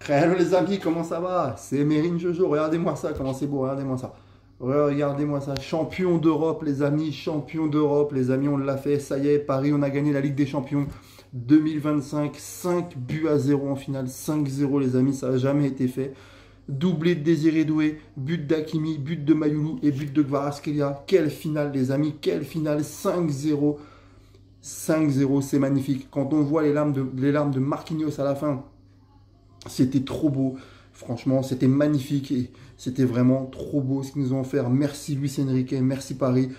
Hello les amis, comment ça va? C'est Emery Jojo, regardez-moi ça, comment c'est beau, regardez-moi ça. Regardez-moi ça, champion d'Europe les amis, champion d'Europe les amis, on l'a fait, ça y est, Paris, on a gagné la Ligue des Champions 2025, 5 buts à 0 en finale, 5-0 les amis, ça n'a jamais été fait. Doublé de Désiré Doué, but d'Hakimi, but de Mayoulou et but de Kvaratskhelia. Quelle finale les amis, quelle finale, 5-0. 5-0, c'est magnifique. Quand on voit les larmes de Marquinhos à la fin, c'était trop beau. Franchement, c'était magnifique et c'était vraiment trop beau ce qu'ils nous ont offert. Merci Luis Enrique, merci Paris.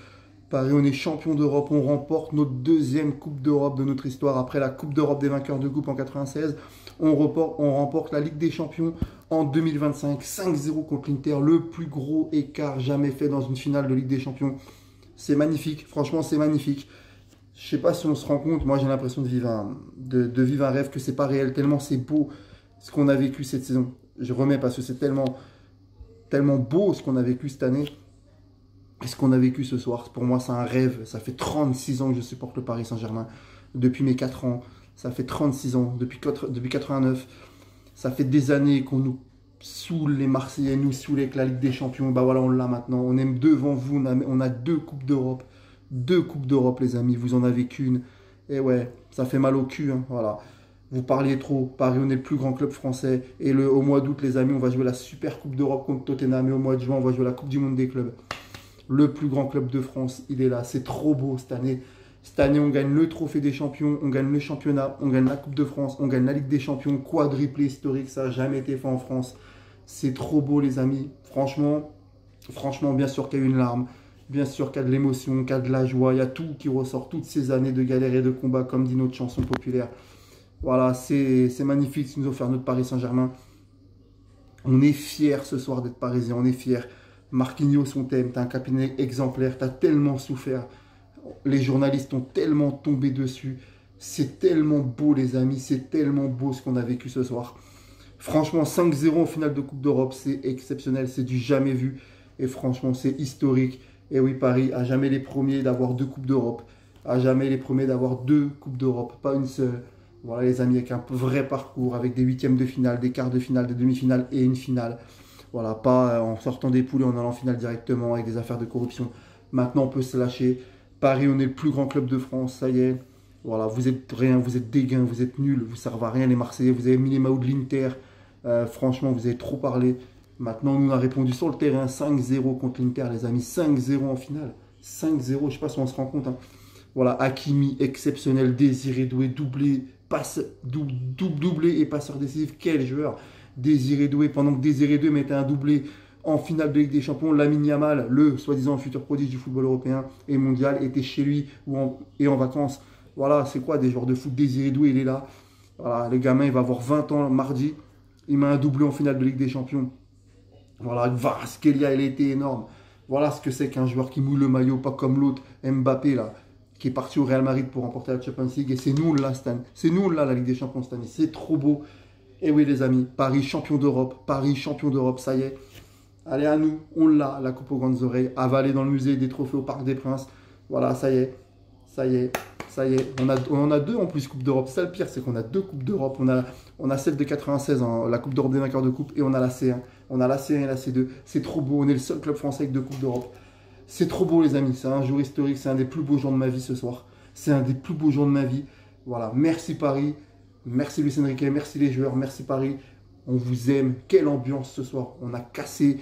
Paris, on est champion d'Europe, on remporte notre deuxième Coupe d'Europe de notre histoire. Après la Coupe d'Europe des vainqueurs de Coupe en 96, on remporte la Ligue des Champions en 2025. 5-0 contre l'Inter, le plus gros écart jamais fait dans une finale de Ligue des Champions. C'est magnifique, franchement c'est magnifique. Je sais pas si on se rend compte, moi j'ai l'impression de vivre un rêve, que c'est pas réel, tellement c'est beau ce qu'on a vécu cette saison. Je remets parce que c'est tellement beau ce qu'on a vécu cette année. Et ce qu'on a vécu ce soir, pour moi c'est un rêve. Ça fait 36 ans que je supporte le Paris Saint-Germain. Depuis mes 4 ans. Ça fait 36 ans, depuis 89. Ça fait des années qu'on nous saoule, les Marseillais nous saoulent avec la Ligue des Champions. Bah voilà, on l'a maintenant. On est devant vous, on a 2 Coupes d'Europe. 2 Coupes d'Europe les amis, vous en avez qu'une. Et ouais, ça fait mal au cul, hein, voilà. Vous parliez trop. Paris, on est le plus grand club français. Et au mois d'août, les amis, on va jouer la Super Coupe d'Europe contre Tottenham. Et au mois de juin, on va jouer la Coupe du Monde des clubs. Le plus grand club de France, il est là. C'est trop beau cette année. Cette année, on gagne le trophée des champions, on gagne le championnat, on gagne la Coupe de France, on gagne la Ligue des Champions. Quadruplé historique, ça n'a jamais été fait en France. C'est trop beau, les amis. Franchement, bien sûr qu'il y a une larme. Bien sûr qu'il y a de l'émotion, qu'il y a de la joie. Il y a tout qui ressort. Toutes ces années de galère et de combat, comme dit notre chanson populaire. Voilà, c'est magnifique ce qu'ils nous ont offert notre Paris Saint-Germain. On est fiers ce soir d'être Parisiens, on est fiers. Marquinhos, on t'aime, t'as un capitaine exemplaire, t'as tellement souffert. Les journalistes ont tellement tombé dessus. C'est tellement beau les amis, c'est tellement beau ce qu'on a vécu ce soir. Franchement, 5-0 en finale de Coupe d'Europe, c'est exceptionnel, c'est du jamais vu. Et franchement, c'est historique. Et oui, Paris, à jamais les premiers d'avoir 2 Coupes d'Europe. À jamais les premiers d'avoir 2 Coupes d'Europe, pas une seule. Voilà les amis, avec un vrai parcours, avec des huitièmes de finale, des quarts de finale, des demi-finales et une finale. Voilà, pas en sortant des poules et en allant en finale directement avec des affaires de corruption. Maintenant, on peut se lâcher. Paris, on est le plus grand club de France, ça y est. Voilà, vous êtes rien, vous êtes dégains, vous êtes nuls, vous ne servez à rien les Marseillais. Vous avez mis les maillots de l'Inter. Franchement, vous avez trop parlé. Maintenant, on nous a répondu sur le terrain 5-0 contre l'Inter, les amis. 5-0 en finale. 5-0, je ne sais pas si on se rend compte. Hein. Voilà, Hakimi, exceptionnel, Désiré Doué, doublé et passeur décisif. Quel joueur! Désiré Doué, pendant que Désiré Doué mettait un doublé en finale de Ligue des Champions, Lamine Yamal, le soi-disant futur prodige du football européen et mondial, était chez lui et en vacances. Voilà, c'est quoi des joueurs de foot? Désiré Doué, il est là. Voilà, le gamin, il va avoir 20 ans mardi. Il met un doublé en finale de Ligue des Champions. Voilà, Kvaratskhelia, il a été énorme. Voilà ce que c'est qu'un joueur qui mouille le maillot, pas comme l'autre, Mbappé, là, qui est parti au Real Madrid pour remporter la Champions League. Et c'est nous, là, Stan. C'est nous, là, la Ligue des Champions cette année. C'est trop beau. Et oui, les amis, Paris champion d'Europe. Paris champion d'Europe, ça y est. Allez, à nous, on l'a, la coupe aux grandes oreilles. Avalé dans le musée des trophées au Parc des Princes. Voilà, ça y est. Ça y est. Ça y est. On en a 2 en plus, Coupe d'Europe. Ça, le pire, c'est qu'on a 2 Coupes d'Europe. On a celle de 96, hein, la Coupe d'Europe des vainqueurs de coupe. Et on a la C1. On a la C1 et la C2. C'est trop beau. On est le seul club français avec 2 Coupes d'Europe. C'est trop beau, les amis. C'est un jour historique. C'est un des plus beaux jours de ma vie ce soir. C'est un des plus beaux jours de ma vie. Voilà. Merci Paris. Merci Luis Enrique. Merci les joueurs. Merci Paris. On vous aime. Quelle ambiance ce soir. On a cassé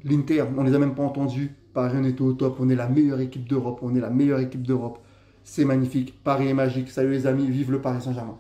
l'Inter. On ne les a même pas entendus. Paris, on était au top. On est la meilleure équipe d'Europe. On est la meilleure équipe d'Europe. C'est magnifique. Paris est magique. Salut les amis. Vive le Paris Saint-Germain.